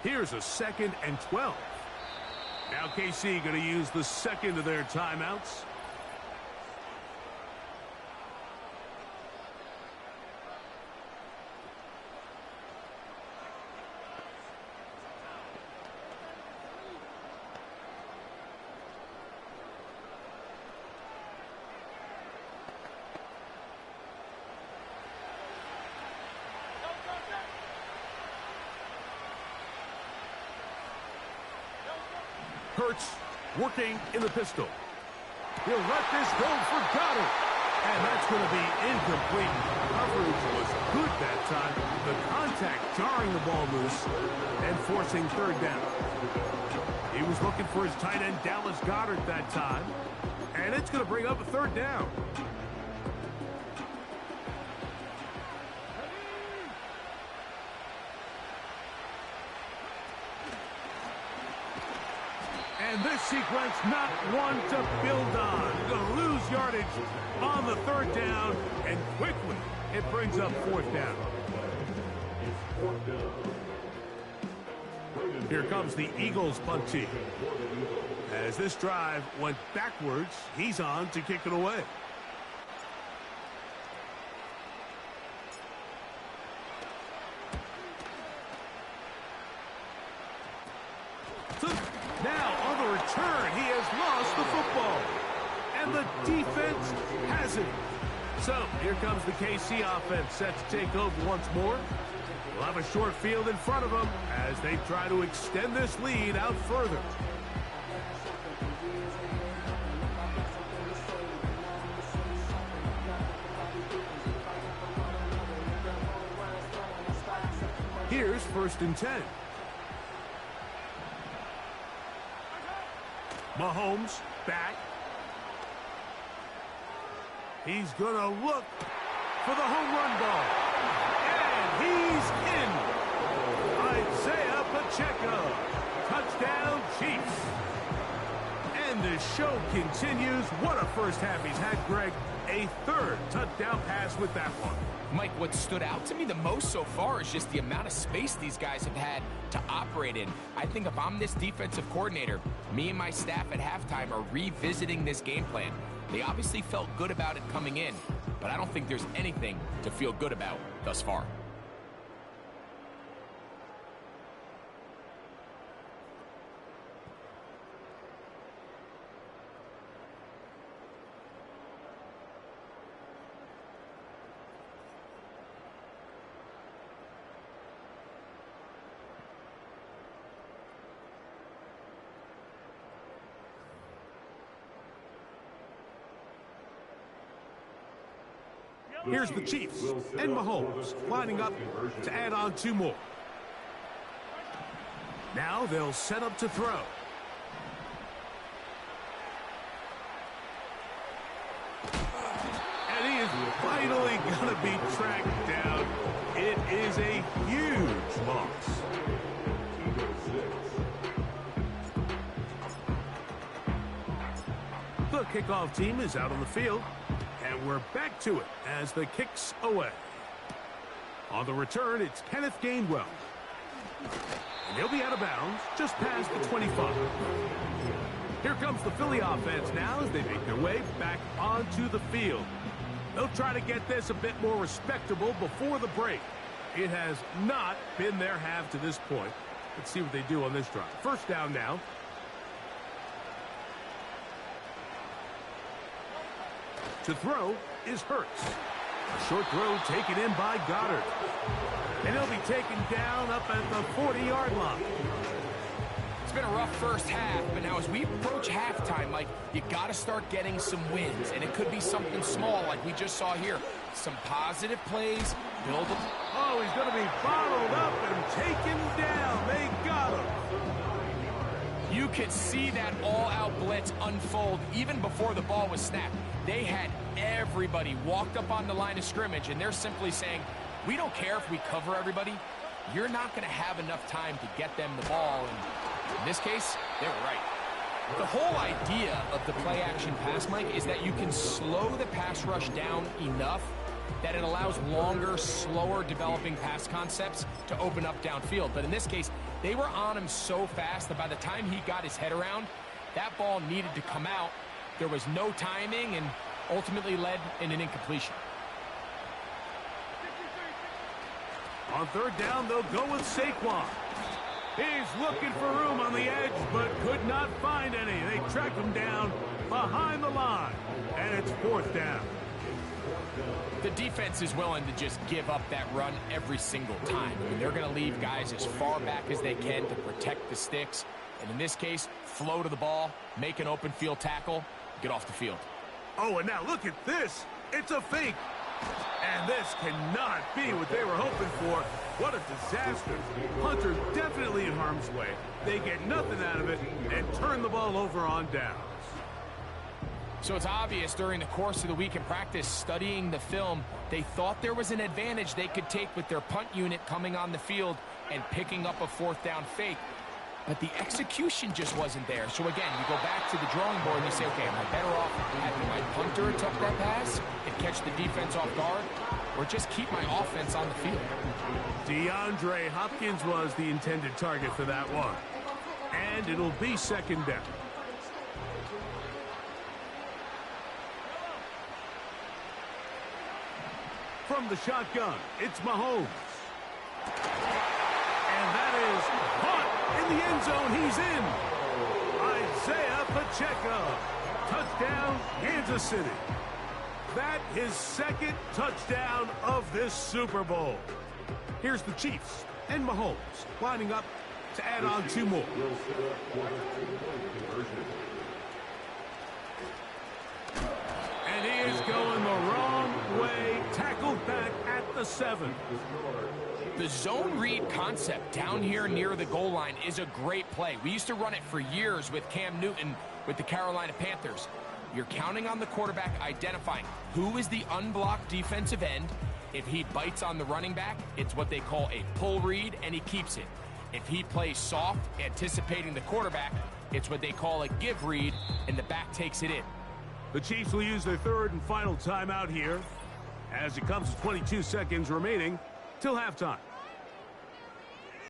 Here's a 2nd and 12. Now KC going to use the second of their timeouts. Hurts working in the pistol. He'll let this go for Goddard. And that's going to be incomplete. Coverage was good that time. The contact jarring the ball loose and forcing third down. He was looking for his tight end Dallas Goedert that time. And it's going to bring up a third down. And this sequence, not one to build on. Going to lose yardage on the third down, and quickly it brings up fourth down. Here comes the Eagles punt team. As this drive went backwards, he's on to kick it away. Now, on the return, he has lost the football. And the defense has it. So, here comes the KC offense set to take over once more. We'll have a short field in front of them as they try to extend this lead out further. Here's 1st and 10. Mahomes back. He's going to look for the home run ball. And he's in. Isaiah Pacheco. Touchdown, Chiefs. And the show continues. What a first half he's had, Greg. A 3rd touchdown pass with that one. Mike, what stood out to me the most so far is just the amount of space these guys have had to operate in. I think if I'm this defensive coordinator, me and my staff at halftime are revisiting this game plan. They obviously felt good about it coming in, but I don't think there's anything to feel good about thus far. Here's the Chiefs and Mahomes lining up to add on 2 more. Now they'll set up to throw. And he is finally going to be tracked down. It is a huge loss. The kickoff team is out on the field. And we're back to it as the kick's away. On the return, it's Kenneth Gainwell. And he'll be out of bounds just past the 25. Here comes the Philly offense now as they make their way back onto the field. They'll try to get this a bit more respectable before the break. It has not been their half to this point. Let's see what they do on this drive. First down now. To throw is Hurts. A short throw taken in by Goddard. And he'll be taken down up at the 40-yard line. It's been a rough first half, but now as we approach halftime, Mike, you got to start getting some wins. And it could be something small like we just saw here. Some positive plays, build them. Oh, he's going to be bottled up and taken down. They got him. You could see that all-out blitz unfold even before the ball was snapped. They had everybody walked up on the line of scrimmage, and they're simply saying, we don't care if we cover everybody. You're not going to have enough time to get them the ball. And in this case, they were right. The whole idea of the play-action pass, Mike, is that you can slow the pass rush down enough that it allows longer, slower developing pass concepts to open up downfield. But in this case, they were on him so fast that by the time he got his head around, that ball needed to come out. There was no timing and ultimately led in an incompletion. On third down, they'll go with Saquon. He's looking for room on the edge, but could not find any. They track him down behind the line, and it's fourth down. The defense is willing to just give up that run every single time. I mean, they're going to leave guys as far back as they can to protect the sticks. And in this case, flow to the ball, make an open field tackle, get off the field. Oh, and now look at this. It's a fake. And this cannot be what they were hoping for. What a disaster. Hunter definitely in harm's way. They get nothing out of it and turn the ball over on downs. So it's obvious during the course of the week in practice, studying the film, they thought there was an advantage they could take with their punt unit coming on the field and picking up a fourth down fake. But the execution just wasn't there. So again, you go back to the drawing board and you say, okay, am I better off having my punter attempt that pass and catch the defense off guard, or just keep my offense on the field? DeAndre Hopkins was the intended target for that one. And it'll be second down. From the shotgun, it's Mahomes. And that is caught in the end zone. He's in. Isaiah Pacheco. Touchdown, Kansas City. That is second touchdown of this Super Bowl. Here's the Chiefs and Mahomes lining up to add on two more. And he is going the wrong way. Tackled back at the 7. The zone read concept down here near the goal line is a great play. We used to run it for years with Cam Newton with the Carolina Panthers. You're counting on the quarterback identifying who is the unblocked defensive end. If he bites on the running back, it's what they call a pull read, and he keeps it. If he plays soft, anticipating the quarterback, it's what they call a give read, and the back takes it in. The Chiefs will use their third and final timeout here as it comes to 22 seconds remaining till halftime.